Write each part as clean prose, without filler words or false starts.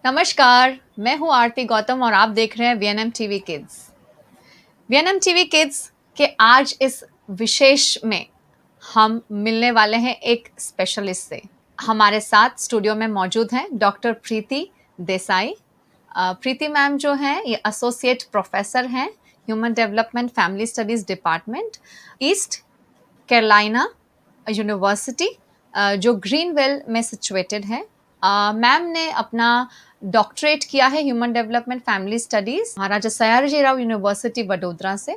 नमस्कार, मैं हूँ आरती गौतम और आप देख रहे हैं VNM TV kids. VNM TV kids के आज इस विशेष में हम मिलने वाले हैं एक स्पेशलिस्ट से। हमारे साथ स्टूडियो में मौजूद हैं डॉक्टर प्रीति देसाई। प्रीति मैम जो हैं ये एसोसिएट प्रोफेसर हैं human development family studies department east Carolina university जो ग्रीनवेल में सिचुएटेड है। मैम ने अपना डॉक्टरेट किया है ह्यूमन डेवलपमेंट फैमिली स्टडीज महाराजा सयाजीराव यूनिवर्सिटी वडोदरा से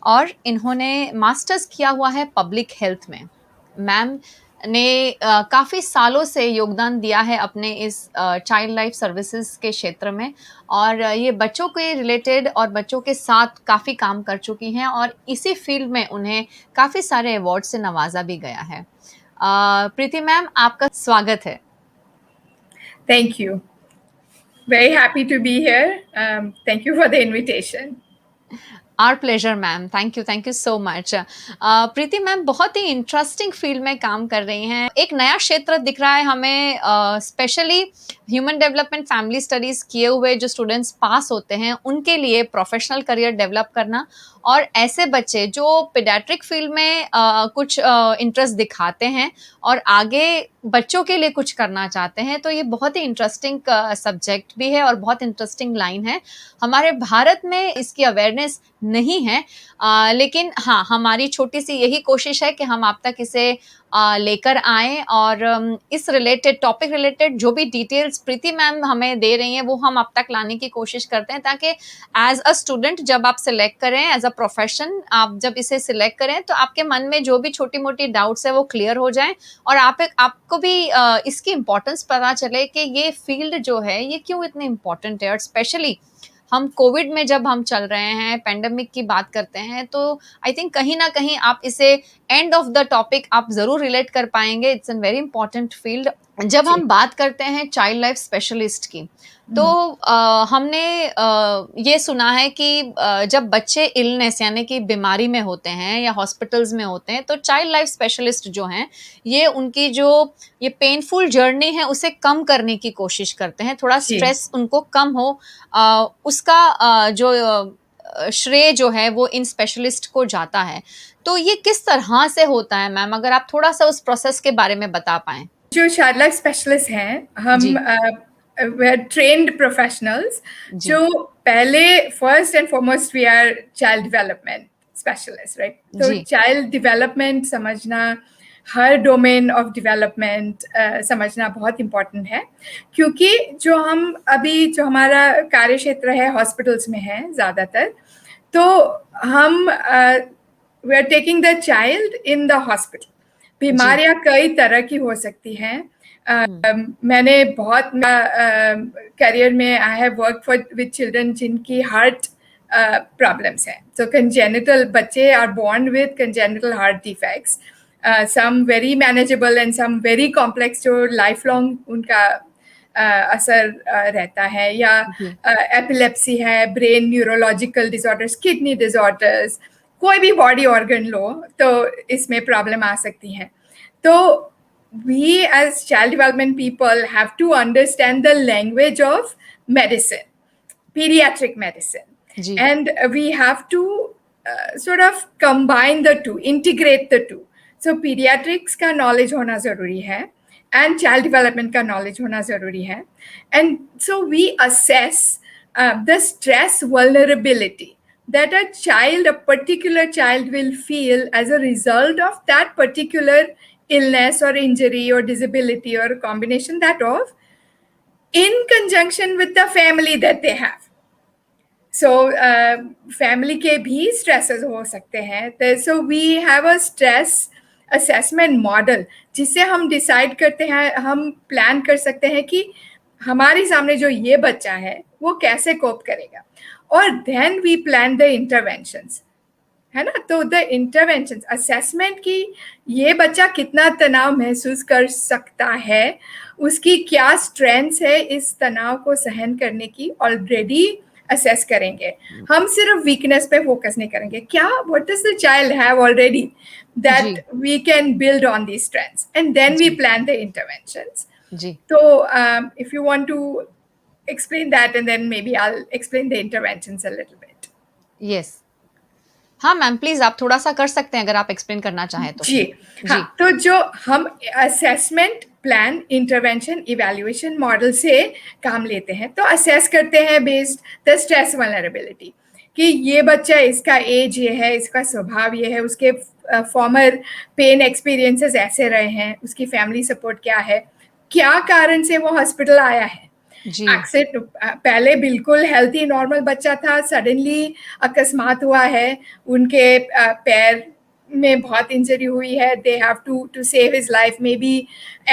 और इन्होंने मास्टर्स किया हुआ है पब्लिक हेल्थ में। मैम ने काफ़ी सालों से योगदान दिया है अपने इस चाइल्ड लाइफ सर्विसेज के क्षेत्र में और ये बच्चों के रिलेटेड और बच्चों के साथ काफ़ी काम कर चुकी हैं और इसी फील्ड में उन्हें काफ़ी सारे अवार्ड से नवाजा भी गया है। प्रीति मैम आपका स्वागत है। Thank you. Very happy to be here. Thank you for the invitation. Our pleasure ma'am, thank you so much. Preeti ma'am बहुत ही इंटरेस्टिंग फील्ड में काम कर रही हैं। एक नया क्षेत्र दिख रहा है हमें, specially human development family studies किए हुए जो स्टूडेंट्स पास होते हैं उनके लिए प्रोफेशनल करियर डेवलप करना और ऐसे बच्चे जो पीडियाट्रिक फील्ड में कुछ इंटरेस्ट दिखाते हैं और आगे बच्चों के लिए कुछ करना चाहते हैं, तो ये बहुत ही इंटरेस्टिंग सब्जेक्ट भी है और बहुत इंटरेस्टिंग लाइन है। हमारे भारत में इसकी अवेयरनेस नहीं है, लेकिन हाँ हमारी छोटी सी यही कोशिश है कि हम आप तक इसे लेकर आएँ और इस टॉपिक रिलेटेड जो भी डिटेल्स प्रीति मैम हमें दे रही हैं वो हम आप तक लाने की कोशिश करते हैं, ताकि एज अ स्टूडेंट जब आप सिलेक्ट करें, एज अ प्रोफेशन आप जब इसे सिलेक्ट करें तो आपके मन में जो भी छोटी मोटी डाउट्स है वो क्लियर हो जाएं और आपको भी इसकी इम्पोर्टेंस पता चले कि ये फील्ड जो है ये क्यों इतनी इम्पोर्टेंट है। और स्पेशली हम कोविड में जब हम चल रहे हैं, पेंडेमिक की बात करते हैं, तो आई थिंक कहीं ना कहीं आप इसे एंड ऑफ द टॉपिक आप ज़रूर रिलेट कर पाएंगे। It's an very important field. जब हम बात करते हैं चाइल्ड लाइफ स्पेशलिस्ट की, तो हमने ये सुना है कि जब बच्चे इलनेस यानी कि बीमारी में होते हैं या हॉस्पिटल्स में होते हैं, तो चाइल्ड लाइफ स्पेशलिस्ट जो हैं ये उनकी जो ये पेनफुल जर्नी है उसे कम करने की कोशिश करते हैं, थोड़ा स्ट्रेस उनको कम हो, उसका जो श्रेय जो है वो इन स्पेशलिस्ट को जाता है। तो ये किस तरह से होता है मैम, अगर आप थोड़ा सा उस प्रोसेस के बारे में बता पाएं। जो चाइल्ड लाइफ स्पेशलिस्ट हैं, हम ट्रेन्ड प्रोफेशनल्स जो पहले first and foremost we are child development specialist, right? तो चाइल्ड डेवलपमेंट समझना, हर डोमेन ऑफ डेवलपमेंट समझना बहुत इम्पोर्टेंट है, क्योंकि जो हमारा कार्य क्षेत्र है हॉस्पिटल्स में है ज़्यादातर, तो हम we are taking the child in the hospital. बीमारियां कई तरह की हो सकती हैं। मैंने बहुत करियर में I have work with children जिनकी हार्ट प्रॉब्लम्स हैं। तो कंजेनिटल बच्चे are born with congenital heart defects, some very manageable and some very complex जो लाइफ लॉन्ग उनका असर रहता है, या एपिलेप्सी है, brain neurological disorders, kidney disorders, कोई भी बॉडी ऑर्गन लो तो इसमें प्रॉब्लम आ सकती है। तो we as child development people have to understand the language of medicine, pediatric medicine, and we have to sort of combine the two, integrate the two. So pediatrics का knowledge होना ज़रूरी है and child development का knowledge होना ज़रूरी है, and so we assess the stress vulnerability that a particular child will feel as a result of that particular illness or injury or disability or a combination thereof, in conjunction with the family that they have. So family के भी stresses हो सकते हैं, so we have a stress assessment model जिससे हम decide करते हैं, हम plan कर सकते हैं कि हमारे सामने जो ये बच्चा है वो कैसे cope करेगा, और then we plan the interventions, है ना? तो द इंटरवेंशन असेसमेंट की ये बच्चा कितना तनाव महसूस कर सकता है, उसकी क्या स्ट्रेंथ्स है इस तनाव को सहन करने की, ऑलरेडी असेस करेंगे। हम सिर्फ वीकनेस पे फोकस नहीं करेंगे, क्या what does the child have already that we can build on the strengths, and then we plan the interventions. तो if you want to explain that, and then maybe I'll explain the interventions a little bit. Yes. हाँ ma'am, please आप थोड़ा सा कर सकते हैं अगर आप एक्सप्लेन करना चाहें तो। जी हाँ, तो जो हम assessment plan intervention evaluation model से काम लेते हैं, तो असेस करते हैं बेस्ड द स्ट्रेस वल्नरेबिलिटी कि ये बच्चा, इसका एज ये है, इसका स्वभाव ये है, उसके फॉर्मर पेन एक्सपीरियंसेस ऐसे रहे हैं, उसकी फैमिली सपोर्ट क्या है, क्या कारण से वो हॉस्पिटल आया है। पहले बिल्कुल हेल्थी नॉर्मल बच्चा था, सडनली अकस्मात हुआ है, उनके पैर में बहुत इंजरी हुई है, they have to save his life, maybe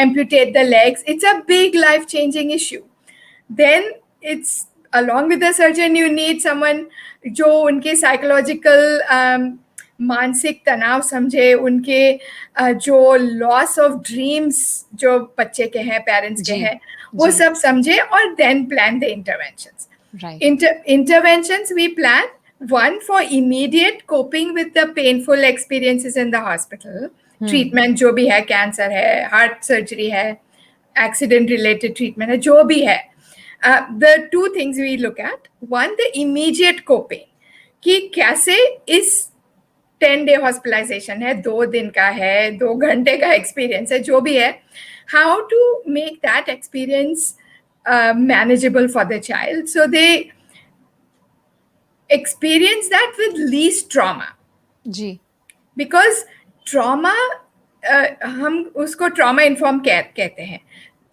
amputate the legs, it's a big life changing issue. Then it's along with the surgeon you need someone जो उनके साइकोलॉजिकल मानसिक तनाव समझे, उनके जो लॉस ऑफ ड्रीम्स जो बच्चे के हैं, पेरेंट्स के हैं, वो सब समझे, और then plan the interventions. Interventions we plan one for immediate coping with the painful experiences in the hospital, treatment जो भी है, कैंसर है, हार्ट सर्जरी है, एक्सीडेंट रिलेटेड ट्रीटमेंट है, जो भी है। The two things we look at, one the immediate coping कि कैसे इस 10-day hospitalization है, 2 दिन का है, 2 घंटे का एक्सपीरियंस है, जो भी है, how to make that experience manageable for the child so they experience that with least trauma. Ji, because trauma हम उसको ट्रॉमा इन्फॉर्म केयर कहते हैं।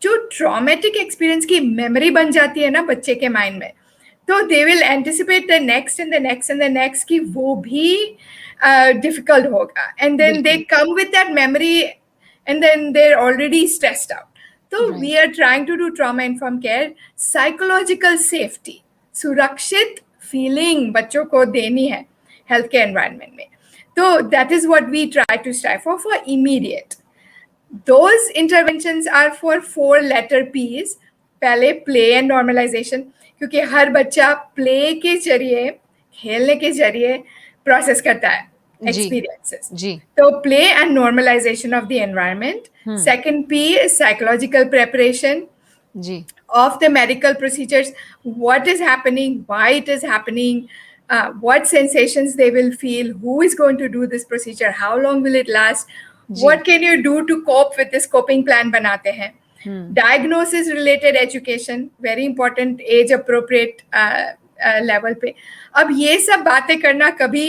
जो ट्रॉमेटिक एक्सपीरियंस की मेमोरी बन जाती है ना बच्चे के माइंड में, तो they will anticipate the next and the next and the next की वो भी डिफिकल्ट होगा, and then they come with that memory and then they are already stressed out. तो we are trying to do trauma informed care, psychological safety, सुरक्षित feeling बच्चों को देनी है हेल्थ केयर एनवायरनमेंट में। तो that is what we try to strive for immediate. Those interventions are for 4 letter P's. पहले play and normalization, क्योंकि हर बच्चा play के जरिए, खेलने के जरिए प्रोसेस करता है experiences. तो play and normalization of the environment. Second P is psychological preparation of the medical procedures. What is happening, why it is happening, what sensations they will feel, who is going to do this procedure, how long will it last, what can you do to cope with this coping plan बनाते हैं। Diagnosis related education, very important, age appropriate level पे। अब ये सब बातें करना कभी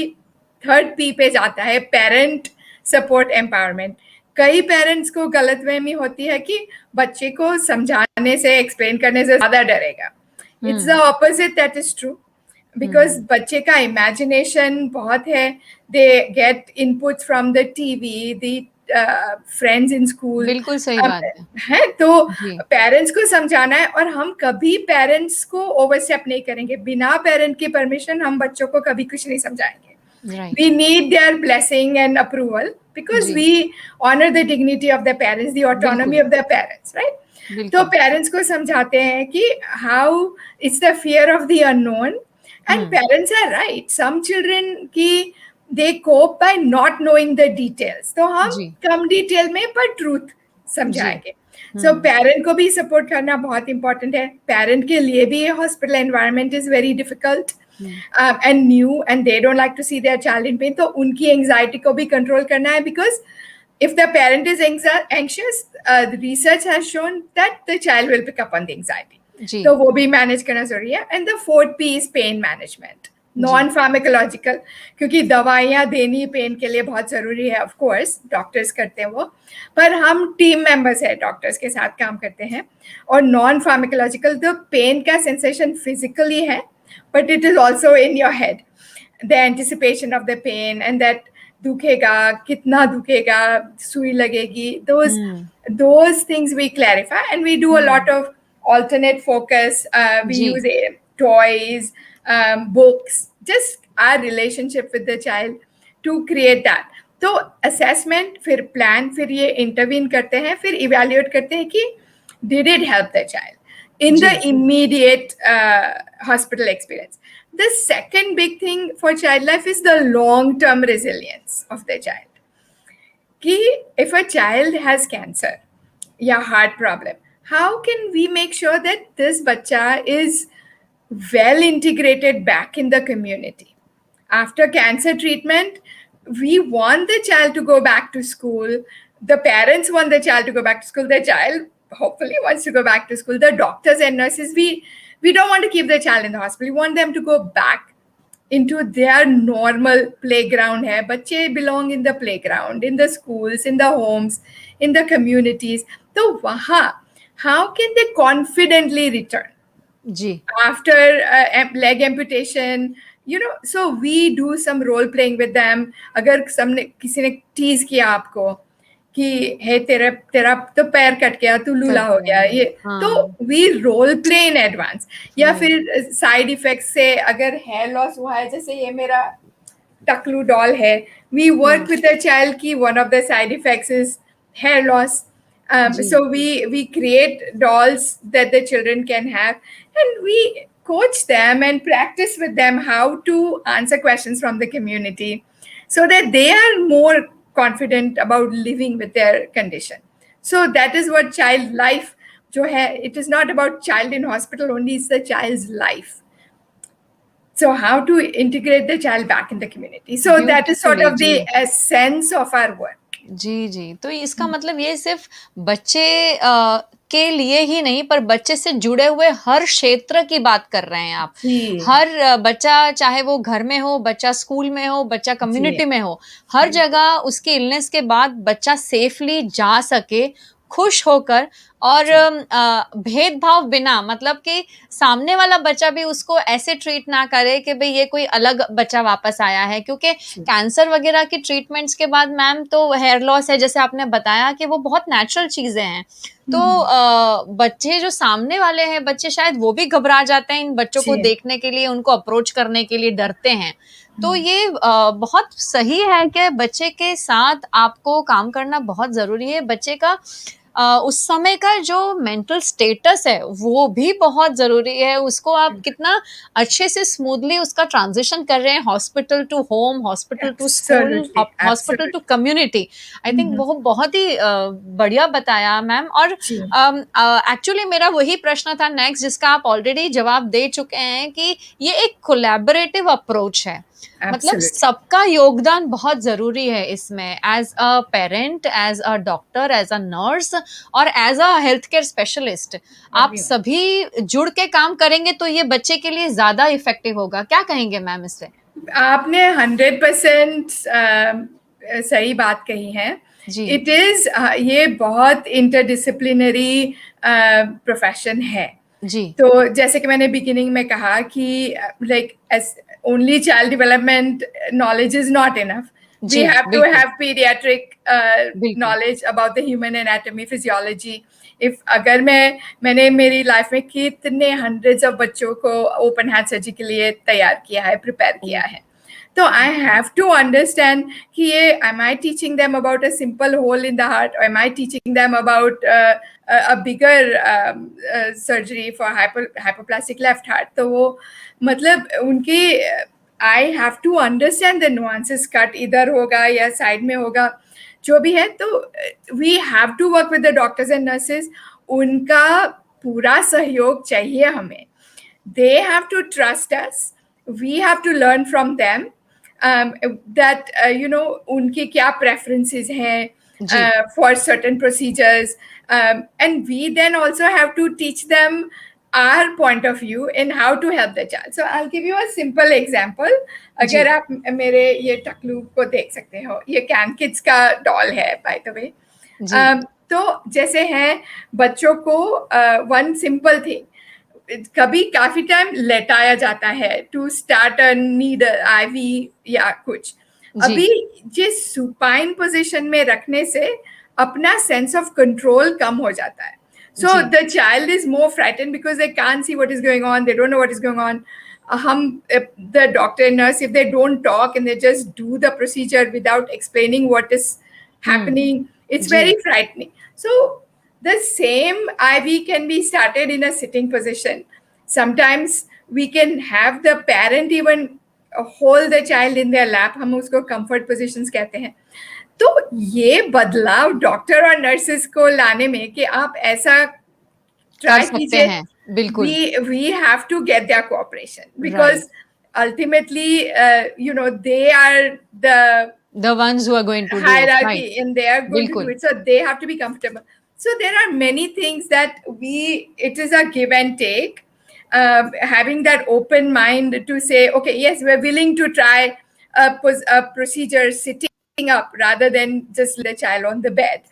3rd P पे जाता है, parent support empowerment। कई पेरेंट्स को गलतफहमी होती है कि बच्चे को समझाने से, एक्सप्लेन करने से ज्यादा डरेगा। It's the opposite that is true, because बच्चे का इमेजिनेशन बहुत है, they get inputs from the TV, the friends in school. बिल्कुल सही बात है। तो पेरेंट्स को समझाना है, और हम कभी पेरेंट्स को ओवरस्टेप नहीं करेंगे। बिना पेरेंट की परमिशन हम बच्चों को कभी कुछ नहीं समझाएंगे। We need their blessing and approval, because we honour the dignity of the parents, the autonomy of the parents, right. तो पेरेंट्स को समझाते हैं कि how it's the fear of the unknown, and parents are right, some children की they cope by not knowing the details. तो हम कम detail में पर ट्रूथ समझाएंगे। सो पेरेंट को भी सपोर्ट करना बहुत इंपॉर्टेंट है। पेरेंट के लिए भी hospital environment is very difficult and new, and they don't like to see their child in pain. तो उनकी एंजाइटी को भी कंट्रोल करना है, because if the parent is anxious, the research has shown that the child will pick up on the anxiety. तो वो भी manage करना जरूरी है। And the 4th P is pain management, non pharmacological, क्योंकि दवाइयाँ देनी पेन के लिए बहुत ज़रूरी है, ऑफ कोर्स डॉक्टर्स करते हैं वो, पर हम टीम मेंबर्स है, डॉक्टर्स के साथ काम करते हैं। और नॉन फार्माकोलॉजिकल, तो पेन का सेंसेशन फिजिकली है, but it is also in your head, the anticipation of the pain and that दुखेगा, कितना दुखेगा, सुई लगेगी, those things we clarify, and we do a lot of alternate focus. We use toys, books, just our relationship with the child to create that. तो assessment, फिर plan, फिर ये intervene करते हैं, फिर evaluate करते हैं कि did it help the child in the immediate hospital experience. The second big thing for child life is the long-term resilience of the child. कि if a child has cancer या heart problem, how can we make sure that this bacha is well integrated back in the community? After cancer treatment, we want the child to go back to school. The parents want the child to go back to school. The child hopefully wants to go back to school. The doctors and nurses, we don't want to keep the child in the hospital. We want them to go back into their normal playground hai. Bacche belong in the playground, in the schools, in the homes, in the communities. So wahan, how can they confidently return ji after leg amputation? So we do some role playing with them. अगर किसी ने tease किया आपको कि हे तेरा तो पैर cut गया, तू लूला हो गया, ये तो we role play in advance. या फिर साइड इफेक्ट्स से अगर हेयर लॉस हुआ है, जैसे ये मेरा टकलू डॉल है, we work with the child की one of the side effects is hair loss. So we create dolls that the children can have, and we coach them and practice with them how to answer questions from the community so that they are more confident about living with their condition. So that is what child life jo hai, it is not about child in hospital only, it's the child's life. So how to integrate the child back in the community. So that is sort of the essence of our work. जी जी, तो इसका मतलब ये सिर्फ बच्चे के लिए ही नहीं, पर बच्चे से जुड़े हुए हर क्षेत्र की बात कर रहे हैं आप. हर बच्चा, चाहे वो घर में हो, बच्चा स्कूल में हो, बच्चा कम्युनिटी में हो, हर जगह उसके इलनेस के बाद बच्चा सेफली जा सके, खुश होकर और भेदभाव बिना, मतलब कि सामने वाला बच्चा भी उसको ऐसे ट्रीट ना करे कि भाई ये कोई अलग बच्चा वापस आया है. क्योंकि कैंसर वगैरह की ट्रीटमेंट्स के बाद मैम तो हेयर लॉस है, जैसे आपने बताया कि वो बहुत नेचुरल चीजें हैं. तो बच्चे जो सामने वाले हैं, बच्चे शायद वो भी घबरा जाते हैं इन बच्चों को देखने के लिए, उनको अप्रोच करने के लिए डरते हैं. तो ये बहुत सही है कि बच्चे के साथ आपको काम करना बहुत जरूरी है. बच्चे का उस समय का जो मेंटल स्टेटस है वो भी बहुत जरूरी है. उसको आप कितना अच्छे से स्मूथली उसका ट्रांजिशन कर रहे हैं, hospital to home, hospital to school, hospital to community. I think वो बहुत ही बढ़िया बताया मैम. और एक्चुअली मेरा वही प्रश्न था नेक्स्ट, जिसका आप ऑलरेडी जवाब दे चुके हैं कि ये एक कोलैबोरेटिव अप्रोच है. मतलब सबका योगदान बहुत जरूरी है इसमें, as a parent, as a doctor, as a nurse और as a health care specialist. आप सभी जुड़ के काम करेंगे तो ये बच्चे के लिए ज्यादा इफेक्टिव होगा. क्या कहेंगे मैम इससे? आपने 100% सही बात कही है. इट इज ये बहुत इंटरडिसिप्लिनरी प्रोफेशन है जी. तो जैसे कि मैंने बिगिनिंग में कहा कि like only child development knowledge is not enough. We have to have pediatric knowledge about the human anatomy, physiology. If अगर मैंने मेरी लाइफ में कितने hundreds of बच्चों को open heart surgery के लिए तैयार किया है, prepare किया है, तो I have to understand कि ये am I teaching them about a simple hole in the heart, or am I teaching them about a bigger surgery for hypoplastic left heart. तो वो मतलब उनकी I have to understand the nuances. Cut इधर होगा या side में होगा, जो भी है. तो we have to work with the doctors and nurses. उनका पूरा सहयोग चाहिए हमें. They have to trust us. We have to learn from them that उनकी क्या preferences हैं for certain procedures, and we then also have to teach them our point of view in how to help the child. So I'll give you a simple example. अगर आप मेरे ये टकलू को देख सकते हो, ये कैन किड्स का डॉल है by the way. तो जैसे है बच्चों को one simple thing, कभी काफी टाइम लेटाया जाता है to start a needle IV या कुछ. अभी जिस सुपाइन पोजीशन में रखने से अपना सेंस ऑफ कंट्रोल कम हो जाता है. So the child is more frightened because they can't see what is going on. They don't know what is going on. The doctor and nurse, if they don't talk and they just do the procedure without explaining what is happening, it's very frightening. So the same IV can be started in a sitting position. Sometimes we can have the parent even hold the child in their lap. हम उसको comfort positions कहते हैं. तो ये बदलाव doctor और nurses को लाने में कि आप ऐसा कर try सकते कीजिए. हैं, बिल्कुल, We have to get their cooperation right, because ultimately, they are the the ones who are going to do it, right, hierarchy and they are going to do बिल्कुल, it, so they have to be comfortable. So there are many things that it is a give and take. Having that open mind to say, okay, yes, we're willing to try a procedure sitting up rather than just the child on the bed.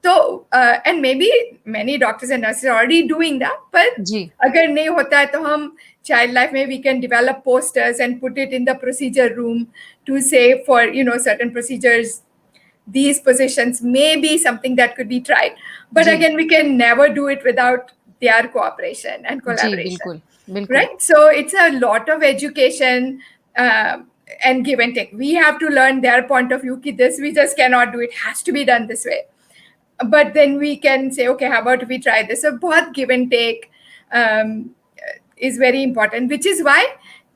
So and maybe many doctors and nurses are already doing that, but जी, अगर नहीं होता है तो हम child life में we can develop posters and put it in the procedure room to say for certain procedures these positions may be something that could be tried, but ji, again we can never do it without their cooperation and ji, collaboration, बिल्कुल, बिल्कुल, right? So it's a lot of education and give and take. We have to learn their point of view ki this we just cannot do, it has to be done this way, but then we can say, okay, how about if we try this? So both give and take um, is very important, which is why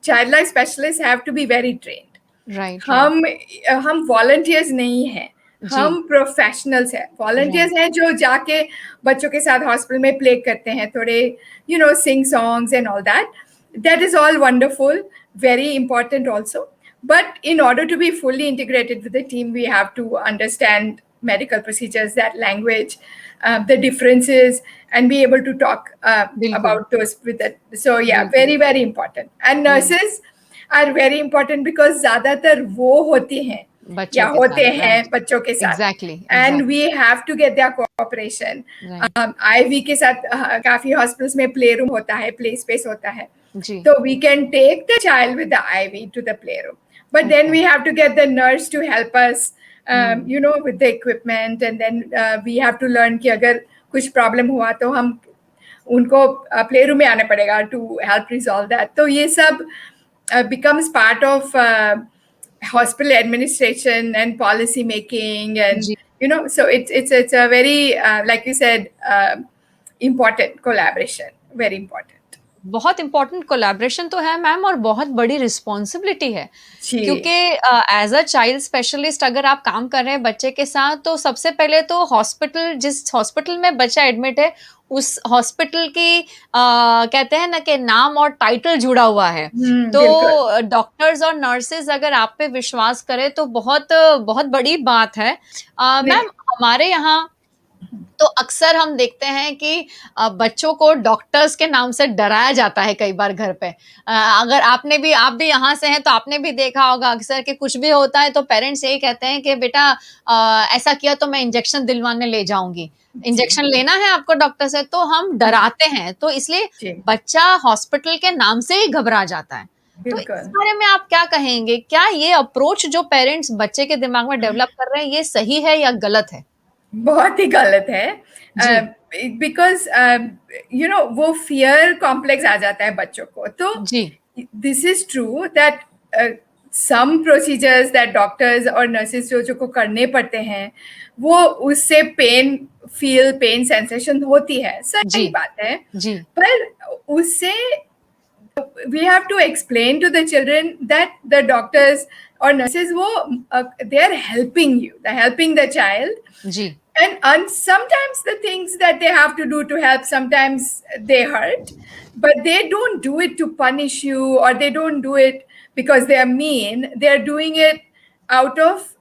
child life specialists have to be very trained. Right, right, हम volunteers नहीं हैं, जी, हम professionals हैं. Right, volunteers हैं जो जाके बच्चों के साथ हॉस्पिटल में प्ले करते हैं, थोड़े sing songs and all that. That is all wonderful, very important also. But in order to be fully integrated with the team, we have to understand medical procedures, that language, the differences, and be able to talk बिल्कुल, about those with it. So yeah, बिल्कुल, very, very important. And right, nurses are very important because ज़्यादातर वो होती हैं या बच्चों के होते साथ, हैं राइट, बच्चों के साथ, exactly, and exactly, we have to get their cooperation. Right, IV के साथ काफी हॉस्पिटल्स में प्ले रूम होता है, प्ले स्पेस होता है, जी, so we can take the child with the IV to the playroom, but then okay, we have to get the nurse to help us hmm, with the equipment, and then we have to learn कि अगर कुछ problem हुआ तो हम उनको play room में आना पड़ेगा to help resolve that. तो ये सब becomes part of hospital administration and policy making, and जी, so it's a very like you said important collaboration, very important. बहुत इम्पोर्टेंट कोलैबोरेशन तो है मैम और बहुत बड़ी रिस्पॉन्सिबिलिटी है क्योंकि जी एज अ चाइल्ड स्पेशलिस्ट अगर आप काम कर रहे हैं बच्चे के साथ तो सबसे पहले तो हॉस्पिटल जिस हॉस्पिटल में बच्चा एडमिट है उस हॉस्पिटल की कहते हैं ना कि नाम और टाइटल जुड़ा हुआ है तो बिल्कुल डॉक्टर्स और नर्सेज अगर आप पे विश्वास करें तो बहुत बहुत बड़ी बात है नहीं मैम हमारे यहाँ तो अक्सर हम देखते हैं कि बच्चों को डॉक्टर्स के नाम से डराया जाता है कई बार घर पे। अगर आप भी यहाँ से हैं तो आपने भी देखा होगा अक्सर कि कुछ भी होता है तो पेरेंट्स यही कहते हैं कि बेटा ऐसा किया तो मैं इंजेक्शन दिलवाने ले जाऊँगी। जी इंजेक्शन लेना है आपको डॉक्टर से तो हम डराते हैं, तो इसलिए जी बच्चा हॉस्पिटल के नाम से ही घबरा जाता है। तो इस बिल्कुल बारे में आप क्या कहेंगे? क्या ये अप्रोच जो पेरेंट्स बच्चे के दिमाग में डेवलप कर रहे हैं ये सही है या गलत है? बहुत ही गलत है जी। बिकॉज वो फियर कॉम्प्लेक्स आ जाता है बच्चों को. तो जी, this is true that some procedures that doctors और नर्सेस जो को करने पड़ते हैं वो उससे पेन सेंसेशन होती है, जी, सही बात है, जी, पर उससे we have to explain to the children that the doctors or nurses they are helping you, they're helping the child, ji, and sometimes the things that they have to do to help sometimes they hurt, but they don't do it to punish you or they don't do it because they are mean, they're doing it out of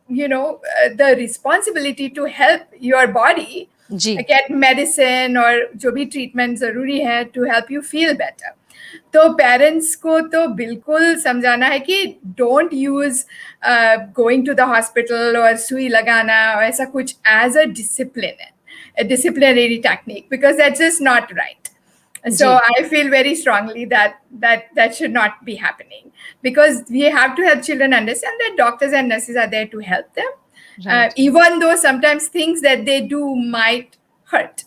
the responsibility to help your body ji, get medicine or जो भी treatment जरूरी है to help you feel better. तो parents को तो बिल्कुल समझाना है कि don't use going to the hospital और सुई लगाना और ऐसा कुछ as a disciplinary technique, because that's just not right. So जी, I feel very strongly that should not be happening, because we have to help children understand that doctors and nurses are there to help them, right, even though sometimes things that they do might hurt.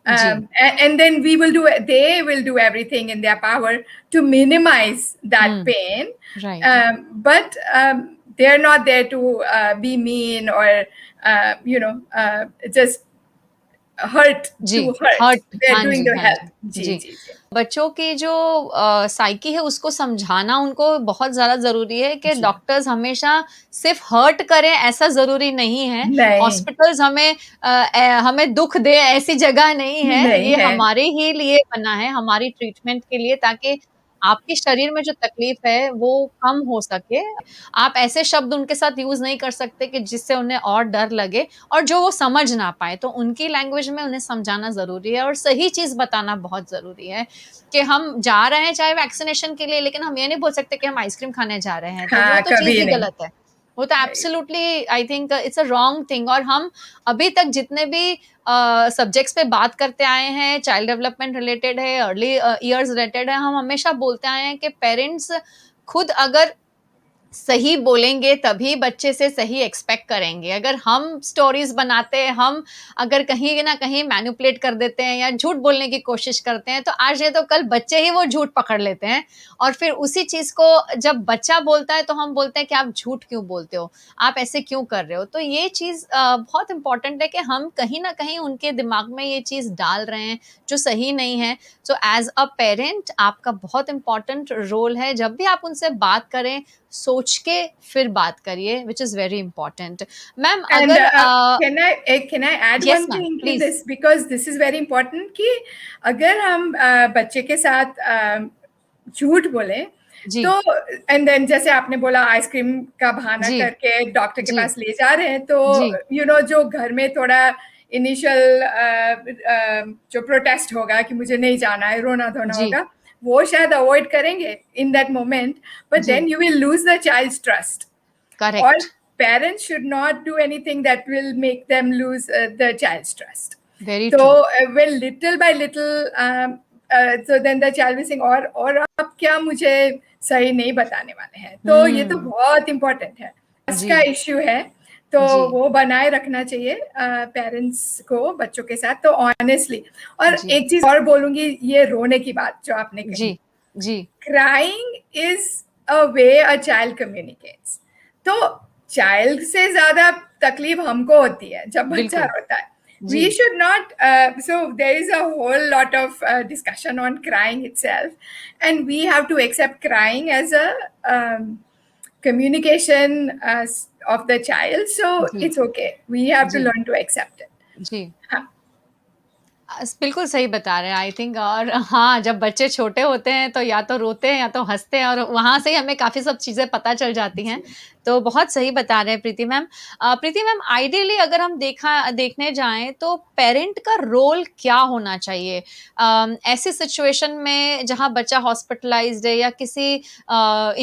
जी, And then they will do everything in their power to minimize that hmm, pain, right, but they're not there to be mean or just hurt जी, to hurt. Hurt, They're हाँ doing ji, the हाँ help. जी, जी जी। जी जी बच्चों की जो psyche है उसको समझाना उनको बहुत ज़्यादा ज़रूरी है कि जी। डॉक्टर्स हमेशा सिर्फ़ हर्ट करें ऐसा ज़रूरी नहीं है। नहीं, हॉस्पिटल्स हमें दुःख दें ऐसी जगह नहीं है। नहीं ये है। हमारे ही लिए बना है, हमारी ट्रीटमेंट के लिए ताकि आपके शरीर में जो तकलीफ़ है वो कम हो सके। आप ऐसे शब्द उनके साथ यूज़ नहीं कर सकते कि जिससे उन्हें और डर लगे और जो वो समझ ना पाएँ। तो उनकी लैंग्वेज में उन्हें समझाना ज़रूरी है और सही चीज़ बताना बहुत ज़रूरी है कि हम जा रहे हैं चाहे वैक्सीनेशन के लिए, लेकिन हम ये नहीं बोल सकते कि हम आइसक्रीम खाने जा रहे हैं, तो वो हाँ, तो चीज़ कभी ही नहीं। गलत है। वो तो right. Absolutely I think it's a wrong thing और हम अभी तक जितने भी सब्जेक्ट्स पे बात करते आए हैं, चाइल्ड डेवलपमेंट रिलेटेड है, अर्ली ईयर्स रिलेटेड है, हम हमेशा बोलते आए हैं कि पेरेंट्स खुद अगर सही बोलेंगे तभी बच्चे से सही एक्सपेक्ट करेंगे। अगर हम स्टोरीज़ बनाते हैं, हम अगर कहीं न कहीं मैनिपुलेट कर देते हैं या झूठ बोलने की कोशिश करते हैं, तो आज नहीं तो कल बच्चे ही वो झूठ पकड़ लेते हैं और फिर उसी चीज़ को जब बच्चा बोलता है तो हम बोलते हैं कि आप झूठ क्यों बोलते हो? आप ऐसे क्यों कर रहे हो? तो ये चीज़ बहुत इम्पोर्टेंट है कि हम कहीं न कहीं उनके दिमाग में ये चीज़ डाल रहे हैं, जो सही नहीं है। सो एज़ अ पेरेंट आपका बहुत इम्पोर्टेंट रोल है, जब भी आप उनसे बात करें सोच के फिर बात करिए which is very important. Ma'am And अगर can I add yes one ma'am thing to please. this because this is very important कि अगर हम बच्चे के साथ झूठ बोले जी, तो एंड देन जैसे आपने बोला आइसक्रीम का बहाना जी, करके डॉक्टर के जी, पास ले जा रहे हैं तो जी, जो घर में थोड़ा इनिशियल जो प्रोटेस्ट होगा कि मुझे नहीं जाना है रोना धोना जी, होगा वो शायद अवॉइड करेंगे इन दैट मोमेंट बट जी, then you will lose the child's trust or correct, parents should not do anything that will make them lose the child's trust. Very So true. when little by little, so then the child will think और आप क्या मुझे सही नहीं बताने वाले हैं तो ये तो हुँ, बहुत इम्पोर्टेंट है जी, इसका इश्यू है तो जी, वो बनाए रखना चाहिए पेरेंट्स को बच्चों के साथ तो ऑनेस्टली और जी, एक चीज और बोलूंगी ये रोने की बात जो आपने जी, कही जी, crying is a way a child communicates तो चाइल्ड से ज्यादा तकलीफ हमको होती है जब बच्चा बिल्कुल, रोता है जी, we should not so there is a whole lot of discussion on crying itself and we have to accept crying as a communication of the child so ji, it's okay we have to ji, learn to accept it जी। हाँ बिल्कुल सही बता रहे हैं I think और हाँ, जब बच्चे छोटे होते हैं तो या तो रोते हैं या तो हँसते हैं और वहाँ से ही हमें काफ़ी सब चीज़ें पता चल जाती हैं। जी तो बहुत सही बता रहे हैं प्रीति मैम। प्रीति मैम आइडियली अगर हम देखने जाएँ तो पेरेंट का रोल क्या होना चाहिए? ऐसी सिचुएशन में जहाँ बच्चा हॉस्पिटलाइज़्ड है या किसी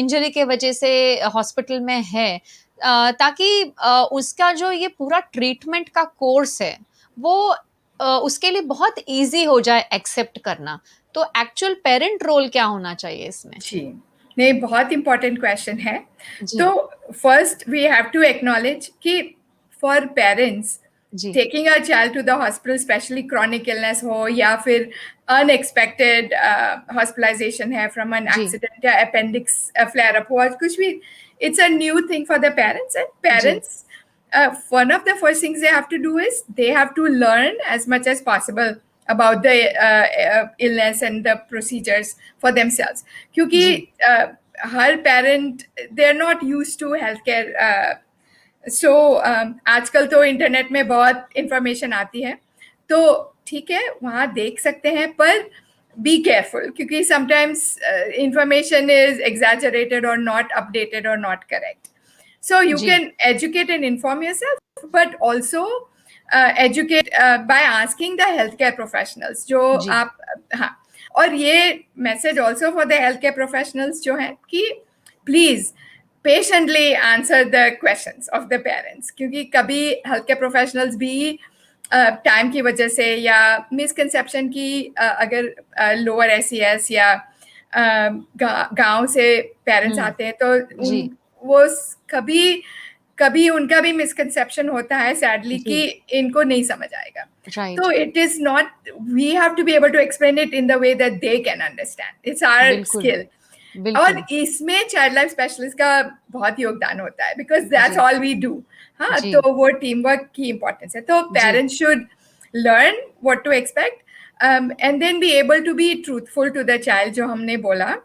इंजरी के वजह से हॉस्पिटल में है ताकि उसका जो ये पूरा ट्रीटमेंट का कोर्स है, वो उसके लिए बहुत ईज़ी हो जाए एक्सेप्ट करना। तो एक्चुअल पेरेंट रोल क्या होना चाहिए इसमें? जी नहीं बहुत इंपॉर्टेंट क्वेश्चन है जी, तो first we have to acknowledge कि फॉर पेरेंट्स जी, taking a child to the hospital especially chronic illness हो या फिर unexpected hospitalization है from an जी, accident या appendix flare up हुआ कुछ भी it's a new thing for the parents and ji, parents one of the first things they have to do is they have to learn as much as possible about the illness and the procedures for themselves क्योंकि जी, हर parent they're not used to healthcare सो आजकल तो internet में बहुत information आती है तो ठीक है वहाँ देख सकते हैं पर बी केयरफुल क्योंकि समटाइम्स इंफॉर्मेशन इज एग्जैजरेटेड और नॉट अपडेटेड और नॉट करेक्ट सो यू जी, can educate and inform yourself but also educate by asking the health care professionals जो जी, आप हाँ और ये message also for the health care professionals जो हैं कि please patiently answer the questions of the parents क्योंकि कभी हेल्थ केयर प्रोफेशनल्स भी टाइम की वजह से या मिसकंसेप्शन की अगर लोअर एसईएस या गांव से पेरेंट्स हुँ, आते हैं तो जी, उन वो कभी कभी उनका भी मिसकंसेप्शन होता है सैडली कि जी, इनको नहीं समझ आएगा राइट, तो it is not we have to be able to explain it in the way that they can understand it's our बिल्कुल, स्किल और बिल्कुल, इसमें चाइल्ड लाइफ स्पेशलिस्ट का बहुत योगदान होता है बिकॉज दैट्स जी, ऑल वी डू हाँ जी, तो वो टीम वर्क की इंपॉर्टेंस है तो जी, parents should learn what to expect, and then be able to be truthful to the child जो हमने बोला,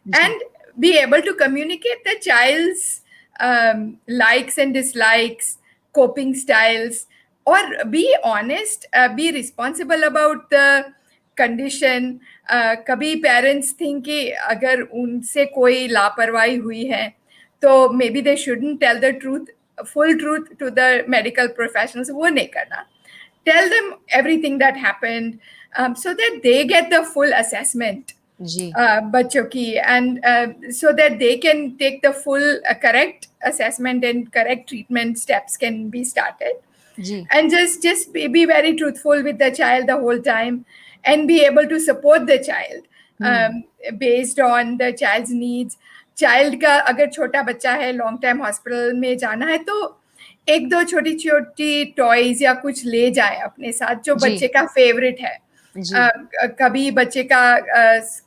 and be able to communicate the child's likes and dislikes, coping styles, or be honest, be responsible about the condition. कभी parents think कि अगर उनसे कोई लापरवाही हुई है तो maybe they shouldn't tell the truth, full truth to the medical professionals, वो नहीं करना. Tell them everything that happened, so that they get the full assessment बच्चों की, and so that they can take the full correct assessment and correct treatment steps can be started. And just be very truthful with the child the whole time, and be able to support the child based on the child's needs. Child का अगर छोटा बच्चा है, long time hospital में जाना है, तो एक दो छोटी छोटी टॉयज या कुछ ले जाए अपने साथ जो बच्चे का फेवरेट है. कभी बच्चे का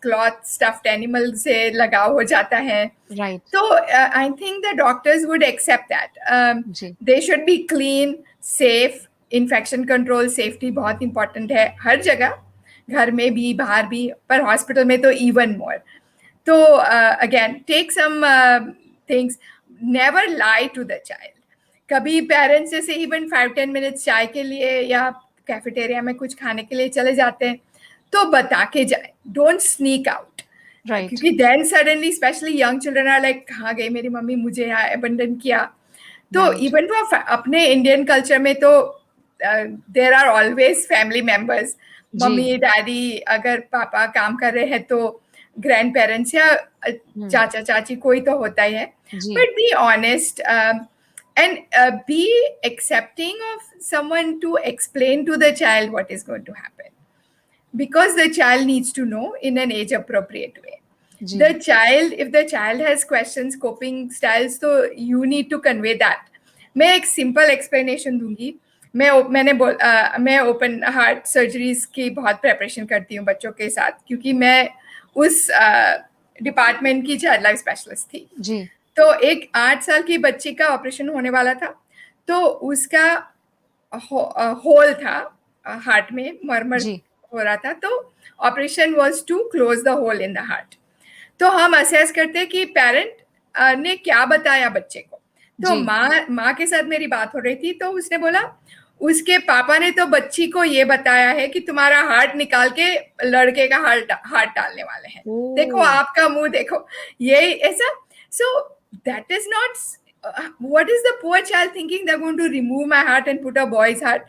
क्लॉथ स्टफ्ड एनिमल से लगाव हो जाता है, तो I think the doctors would accept that. They should be clean, safe. Infection control, safety बहुत इंपॉर्टेंट है हर जगह, घर में भी, बाहर भी, पर हॉस्पिटल में तो इवन मोर. तो again take some things, never lie to the child. कभी पेरेंट्स जैसे इवन 5-10 मिनट्स चाय के लिए या कैफेटेरिया में कुछ खाने के लिए चले जाते हैं तो बता के जाए, डोंट स्नीक आउट. क्योंकि then suddenly specially young children are like, कहाँ गई मेरी मम्मी, मुझे यहाँ अबंडन किया. तो इवन वो अपने इंडियन कल्चर में तो there are always family members, mummy daddy, अगर पापा काम कर रहे हैं तो ग्रैंड पेरेंट्स या चाचा चाची कोई तो होता ही है. But be honest and be accepting of someone to explain to the child what is going to happen, because the child needs to know in an age appropriate way. The child, if the child has questions, coping styles, so you need to convey that. मैं एक simple explanation दूंगी. मैं open heart surgeries की बहुत preparation करती हूँ बच्चों के साथ, क्योंकि मैं उस डिपार्टमेंट की चाइल्ड लाइफ स्पेशलिस्ट थी. तो एक 8 साल की बच्ची का ऑपरेशन होने वाला था, तो उसका होल था हार्ट में, मरमर हो रहा था, तो operation was to close the hole in the heart. तो हम असेस करते कि पेरेंट ने क्या बताया बच्चे को. तो माँ के साथ मेरी बात हो रही थी, तो उसने बोला उसके पापा ने तो बच्ची को ये बताया है कि तुम्हारा हार्ट निकाल के लड़के का हार्ट डालने वाले हैं, देखो आपका मुंह देखो, ये ऐसा. So that is not what is the poor child thinking, they're going to remove my heart and put a boy's heart.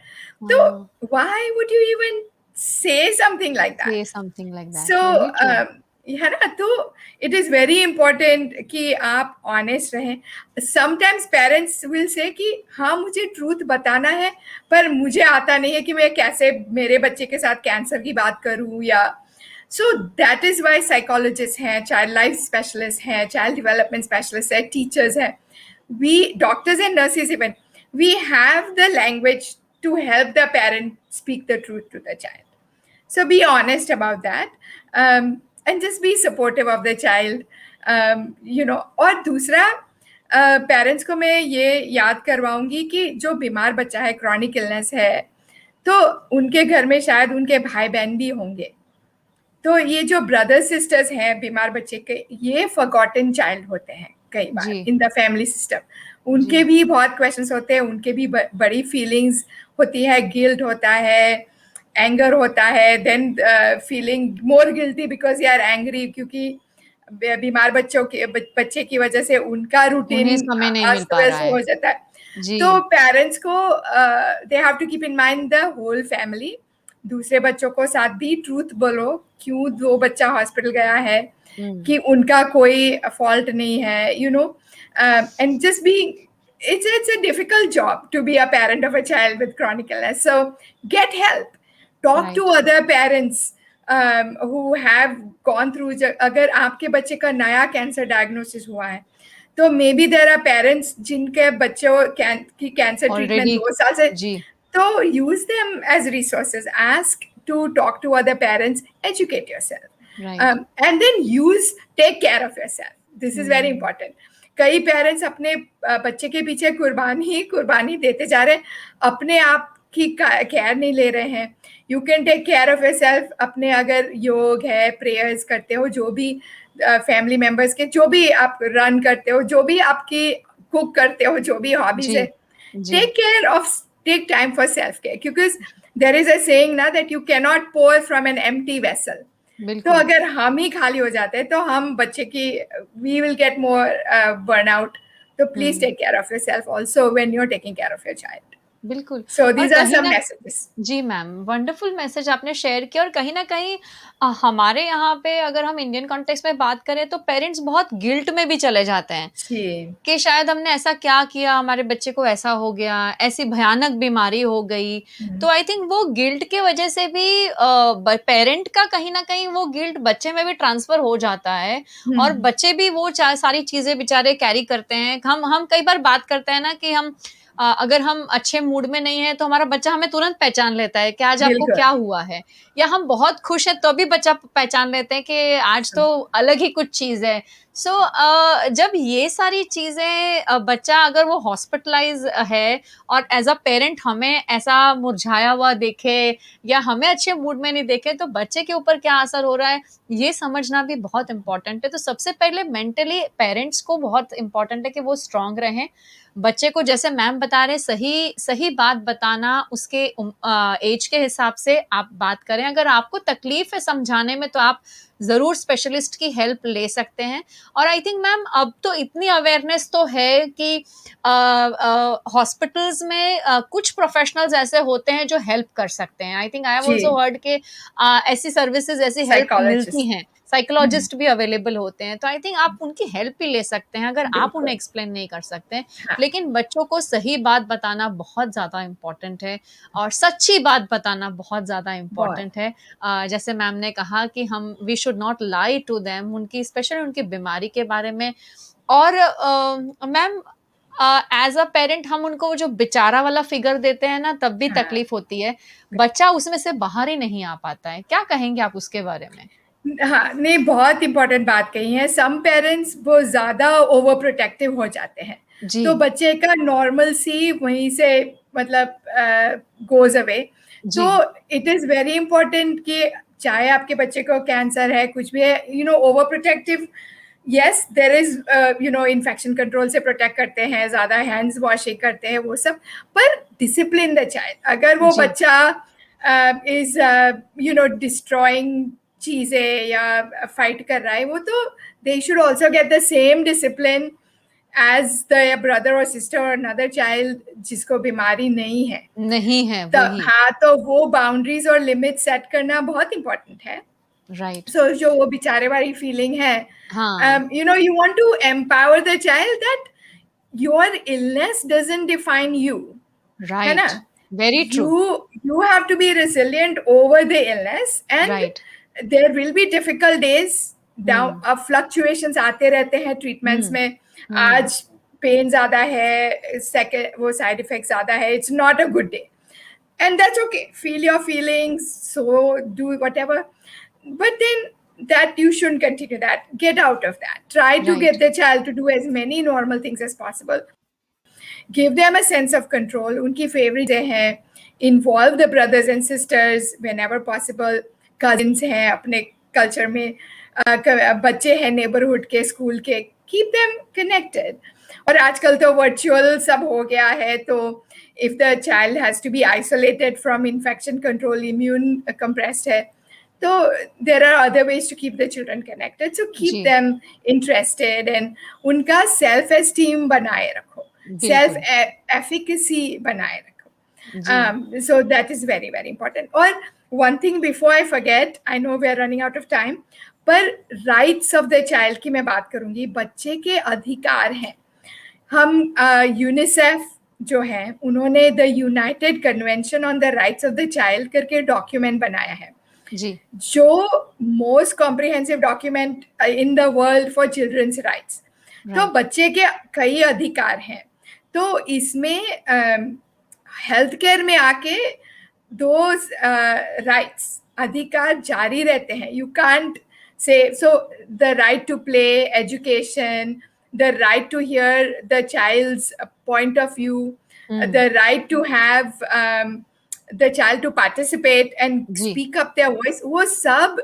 So why would you even say something like that? So है ना, तो it is very important कि आप honest रहें. Sometimes parents will say कि हाँ मुझे truth बताना है, पर मुझे आता नहीं है कि मैं कैसे मेरे बच्चे के साथ कैंसर की बात करूँ, या So that is why psychologists हैं, child life specialists हैं, child development specialists हैं, teachers हैं, we doctors and nurses even, we have the language to help the parent speak the truth to the child. So be honest about that, and just be supportive of the child, you know. और दूसरा, parents को मैं ये याद करवाऊंगी कि जो बीमार बच्चा है, क्रॉनिक इलनेस है, तो उनके घर में शायद उनके भाई बहन भी होंगे. तो ये जो ब्रदर्स सिस्टर्स हैं बीमार बच्चे के, ये फॉरगॉटन चाइल्ड होते हैं कई बार इन द फैमिली सिस्टम. उनके भी बहुत क्वेश्चंस होते हैं, उनके भी बड़ी फीलिंग्स होती है, गिल्ट होता है, एंगर होता है, then feeling more guilty because you are angry, क्योंकि बीमार बच्चे की वजह से उनका रूटीन हो जाता है. तो पेरेंट्स को they have to keep in mind the whole family. दूसरे बच्चों को साथ भी ट्रूथ बोलो, क्यों दो बच्चा हॉस्पिटल गया है, कि उनका कोई फॉल्ट नहीं है, you no. And just be, it's a difficult job to be a parent of a child with chronic illness. So get help, talk to other parents who have gone through. अगर आपके बच्चे का नया cancer diagnosis हुआ है, तो maybe there are parents जिनके बच्चों की कैंसर ट्रीटमेंट 2 साल से, तो use them as resources. Ask to talk to other parents, educate yourself, and then take care of yourself. This is very important. कई पेरेंट्स अपने बच्चे के पीछे कुर्बानी देते जा रहे हैं, अपने आप की केयर नहीं ले रहे हैं, you can take care of yourself. अपने अगर योग है, प्रेयर्स करते हो, जो भी फैमिली मेंबर्स के जो भी आप रन करते हो, जो भी आपकी कुक करते हो, जो भी हॉबीज है, take care of, take time for self care, क्योंकि देयर इज अ सेइंग ना that you can not pour from an empty vessel. तो अगर हम ही खाली हो जाते हैं तो हम बच्चे की, we will get more burn out. तो please take care of yourself also when you are taking care of your child. बिल्कुल। सो और दीज आर कहीं सम ना मैसेजेस। जी मैम, वंडरफुल मैसेज आपने शेयर किया। और कहीं ना कहीं हमारे यहाँ पे अगर हम इंडियन कॉन्टेक्स्ट में बात करें तो पेरेंट्स बहुत गिल्ट में भी चले जाते हैं कि शायद हमने ऐसा क्या किया, हमारे बच्चे को ऐसा हो गया, ऐसी भयानक बीमारी हो गई। तो आई थिंक वो गिल्ट के वजह से भी पेरेंट का कहीं ना कहीं वो गिल्ट बच्चे में भी ट्रांसफर हो जाता है, और बच्चे भी वो सारी चीजें बेचारे कैरी करते हैं। हम कई बार बात करते हैं ना कि हम अगर हम अच्छे मूड में नहीं है तो हमारा बच्चा हमें तुरंत पहचान लेता है कि आज आपको क्या हुआ है, या हम बहुत खुश है तो भी बच्चा पहचान लेते हैं कि आज तो अलग ही कुछ चीज है। सो जब ये सारी चीजें बच्चा अगर वो हॉस्पिटलाइज है और एज अ पेरेंट हमें ऐसा मुरझाया हुआ देखे या हमें अच्छे मूड में नहीं देखे, तो बच्चे के ऊपर क्या असर हो रहा है ये समझना भी बहुत इंपॉर्टेंट है। तो सबसे पहले मेंटली पेरेंट्स को बहुत इंपॉर्टेंट है कि वो स्ट्रांग रहें। बच्चे को जैसे मैम बता रहे सही सही बात बताना, उसके एज के हिसाब से आप बात करें। अगर आपको तकलीफ है समझाने में तो आप जरूर स्पेशलिस्ट की हेल्प ले सकते हैं। और आई थिंक मैम अब तो इतनी अवेयरनेस तो है कि हॉस्पिटल्स में कुछ प्रोफेशनल्स ऐसे होते हैं जो हेल्प कर सकते हैं। I think I have also heard के ऐसी सर्विसेज, ऐसी हेल्प मिलती हैं, साइकोलॉजिस्ट भी अवेलेबल होते हैं। तो आई थिंक आप उनकी हेल्प भी ले सकते हैं अगर आप उन्हें एक्सप्लेन नहीं कर सकते हैं। लेकिन बच्चों को सही बात बताना बहुत ज़्यादा इम्पोर्टेंट है, और सच्ची बात बताना बहुत ज़्यादा इम्पोर्टेंट है। जैसे मैम ने कहा कि हम we should not lie to them, उनकी स्पेशली उनकी बीमारी के बारे में। और मैम एज अ पेरेंट हम उनको जो बेचारा वाला फिगर देते हैं ना, तब भी तकलीफ होती है। बच्चा उसमें से बाहर ही नहीं आ पाता है। क्या कहेंगे आप उसके बारे में? हाँ, नहीं, बहुत इंपॉर्टेंट बात कही है। सम पेरेंट्स वो ज्यादा ओवर प्रोटेक्टिव हो जाते हैं, तो बच्चे का नॉर्मल सी वहीं से मतलब गोज अवे। तो इट इज वेरी इंपॉर्टेंट कि चाहे आपके बच्चे को कैंसर है, कुछ भी है, you know, overprotective, yes there is, you know, infection control से प्रोटेक्ट करते हैं, ज्यादा हैंड्स वॉशिंग करते हैं, वो सब, पर डिसिप्लिन द चाइल्ड। अगर वो बच्चा इज, यू नो, डिस्ट्रॉइंग चीजें या फाइट कर रहा है, वो तो they should also get the same discipline as the brother और सिस्टर और अनदर चाइल्ड जिसको बीमारी नहीं है। वही। हाँ, तो वो बाउंड्रीज और लिमिट सेट करना बहुत इंपॉर्टेंट है। राइट। सो जो वो बेचारे वाली फीलिंग है, हाँ, you know, you want to empower the child that your illness doesn't define you, है ना? Right, very true. You have to be resilient over the illness, and right. there will be difficult days, down fluctuations आते रहते हैं treatments में। आज pen ज्यादा है, second वो साइड इफेक्ट ज्यादा है, it's not a good day, and that's okay. Feel your feelings, so do whatever, but then that you shouldn't continue that. Get out of that. Try to get the child to do as many normal things as possible. Give them a sense of control. उनकी favourite हैं, involve the brothers and sisters whenever possible. Cousins हैं अपने culture में, बच्चे हैं neighbourhood के, school के, keep them connected. और आजकल तो वर्चुअल सब हो गया है, तो if the child has to be isolated from infection control, immune compressed है, so there are other ways to keep the children connected. So keep them interested and उनका self esteem बनाए रखो, self efficacy बनाए रखो. So that is very very important. और one thing before I forget, I know we are running out of time, पर rights of the child की मैं बात करूँगी. बच्चे के अधिकार हैं. हम यूनिसेफ जो है उन्होंने the united convention on the rights of the child करके डॉक्यूमेंट बनाया है, जो most comprehensive document in the world for children's rights. तो बच्चे के कई अधिकार हैं, तो इसमें हेल्थ केयर में आके दो राइट्स अधिकार जारी रहते हैं. You can't say, so the right to play, education, the right to hear the child's point of view, the right to have the child to participate and जी speak up their voice, वो सब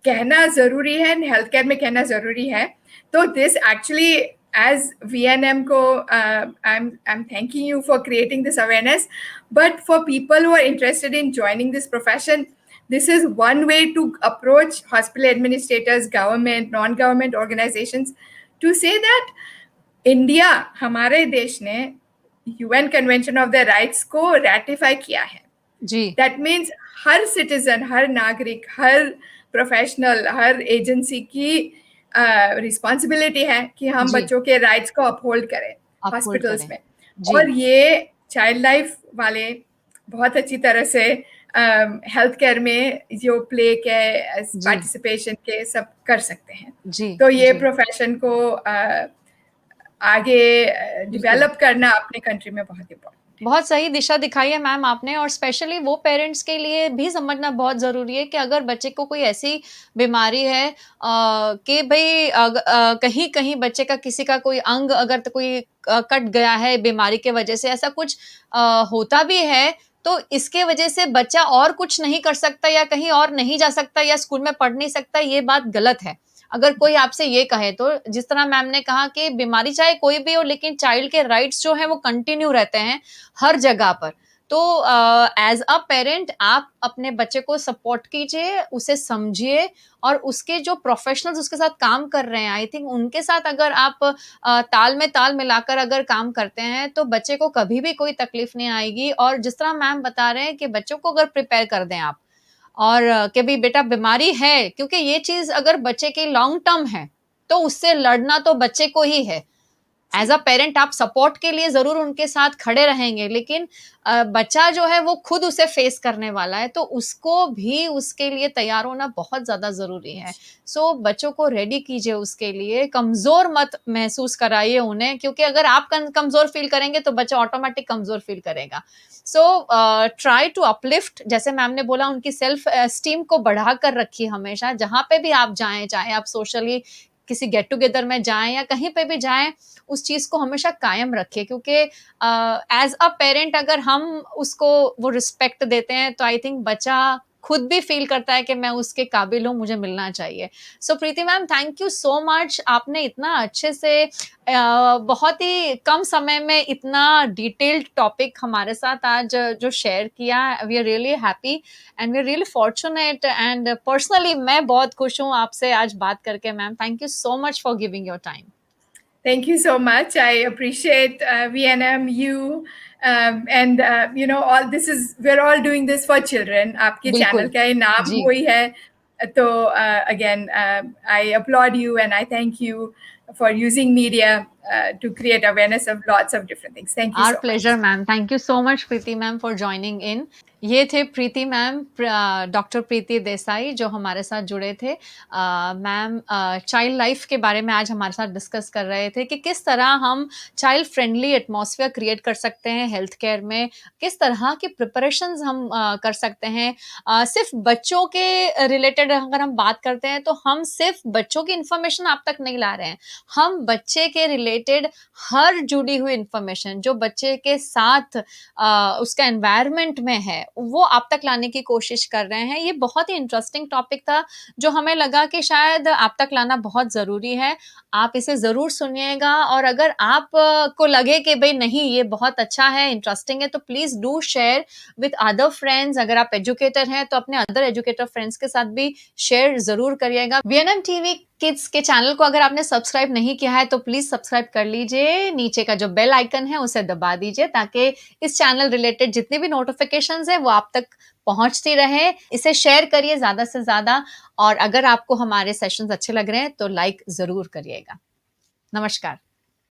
कहना जरूरी है, health care में कहना जरूरी है. तो दिस एक्चुअली as VNM को I'm thanking you for creating this awareness, but for people who are interested in joining this profession, this is one way to approach hospital administrators, government, non-government organizations to say that India, हमारे देश ने UN Convention of the Rights को ratify किया है. जी that means her citizen, हर नागरिक, हर professional, हर agency की responsibility है कि हम जी बच्चों के राइट्स को अपहोल्ड करें अपहोल्ड हॉस्पिटल्स करें में. जी और ये चाइल्ड लाइफ वाले बहुत अच्छी तरह से हेल्थ केयर में जो प्ले के जी पार्टिसिपेशन के सब कर सकते हैं. जी तो ये जी प्रोफेशन को आगे बिल्कुल डेवलप करना अपने कंट्री में बहुत इम्पोर्टेंट. बहुत सही दिशा दिखाई है मैम आपने और स्पेशली वो पेरेंट्स के लिए भी समझना बहुत ज़रूरी है कि अगर बच्चे को कोई ऐसी बीमारी है कि भई कहीं-कहीं बच्चे का किसी का कोई अंग अगर तो कोई कट गया है बीमारी के वजह से ऐसा कुछ होता भी है, तो इसके वजह से बच्चा और कुछ नहीं कर सकता या कहीं और नहीं जा सकता या स्कूल में पढ़ नहीं सकता, ये बात गलत है। अगर कोई आपसे ये कहे तो जिस तरह मैम ने कहा कि बीमारी चाहे कोई भी हो लेकिन चाइल्ड के राइट्स जो हैं वो कंटिन्यू रहते हैं हर जगह पर। तो एज़ अ पेरेंट आप अपने बच्चे को सपोर्ट कीजिए, उसे समझिए और उसके जो प्रोफेशनल्स उसके साथ काम कर रहे हैं आई थिंक उनके साथ अगर आप ताल में ताल मिलाकर अगर काम करते हैं तो बच्चे को कभी भी कोई तकलीफ नहीं आएगी और जिस तरह मैम बता रहे हैं कि बच्चों को अगर प्रिपेयर कर दें आप और कि भई बेटा बीमारी है क्योंकि ये चीज़ अगर बच्चे की लॉन्ग टर्म है, तो उससे लड़ना तो बच्चे को ही है। एज़ अ पेरेंट आप सपोर्ट के लिए ज़रूर उनके साथ खड़े रहेंगे, लेकिन बच्चा जो है वो खुद उसे फेस करने वाला है, तो उसको भी उसके लिए तैयार होना बहुत ज़्यादा ज़रूरी है। सो बच्चों को रेडी कीजिए उसके लिए, कमज़ोर मत महसूस कराइए उन्हें क्योंकि अगर आप कमज़ोर फ़ील करेंगे तो बच्चा ऑटोमैटिक कमज़ोर फ़ील करेगा। सो ट्राई टू अपलिफ्ट जैसे मैम ने बोला उनकी सेल्फ एस्टीम को बढ़ाकर रखिए हमेशा, जहाँ पे भी आप जाएँ, चाहे आप सोशली किसी गेट टुगेदर में जाएँ या कहीं पे भी जाएँ, उस चीज़ को हमेशा कायम रखिए क्योंकि एज़ अ पेरेंट अगर हम उसको वो रिस्पेक्ट देते हैं तो आई थिंक बच्चा खुद भी फ़ील करता है कि मैं उसके काबिल हूँ, मुझे मिलना चाहिए। So Preeti ma'am thank you so much आपने इतना अच्छे से बहुत ही कम समय में इतना डिटेल्ड टॉपिक हमारे साथ आज जो शेयर किया। We are really happy and we are really fortunate and personally मैं बहुत खुश हूँ आपसे आज बात करके ma'am. Thank you so much for giving your time. Thank you so much. I appreciate VNM, you, and you know, all this is, we're all doing this for children. आपके बिल्कुल, channel का ही नाम जी। वही है. तो again, I applaud you and I thank you for using media to create awareness of lots of different things. Thank you our so pleasure much. Ma'am. Thank you so much Preeti ma'am for joining in. ये थे Preeti ma'am, doctor Preeti Desai जो हमारे साथ जुड़े थे। Ma'am child life के बारे में आज हमारे साथ डिस्कस कर रहे थे कि किस तरह हम चाइल्ड फ्रेंडली एटमॉस्फेयर क्रिएट कर सकते हैं हेल्थ केयर में, किस तरह की प्रिपरेशंस हम कर सकते हैं। सिर्फ बच्चों के रिलेटेड अगर हम बात करते हैं तो हम सिर्फ बच्चों की इन्फॉर्मेशन आप तक नहीं ला रहे हैं, हम बच्चे के रिलेटेड हर जुड़ी हुई इन्फॉर्मेशन जो बच्चे के साथ उसका एनवायरनमेंट में है वो आप तक लाने की कोशिश कर रहे हैं। ये बहुत ही इंटरेस्टिंग टॉपिक था जो हमें लगा कि शायद आप तक लाना बहुत ज़रूरी है। आप इसे ज़रूर सुनिएगा और अगर आप को लगे कि भई नहीं ये बहुत अच्छा है, इंटरेस्टिंग है तो please do share with other friends. अगर आप एजुकेटर हैं तो अपने अदर एजुकेटर फ्रेंड्स के साथ भी शेयर ज़रूर करिएगा। वीएनएम टीवी किड्स के चैनल को अगर आपने सब्सक्राइब नहीं किया है तो प्लीज सब्सक्राइब कर लीजिए। नीचे का जो बेल आइकन है उसे दबा दीजिए ताकि इस चैनल रिलेटेड जितनी भी नोटिफिकेशंस है वो आप तक पहुंचती रहे। इसे शेयर करिए ज्यादा से ज्यादा और अगर आपको हमारे सेशंस अच्छे लग रहे हैं तो लाइक जरूर करिएगा। नमस्कार।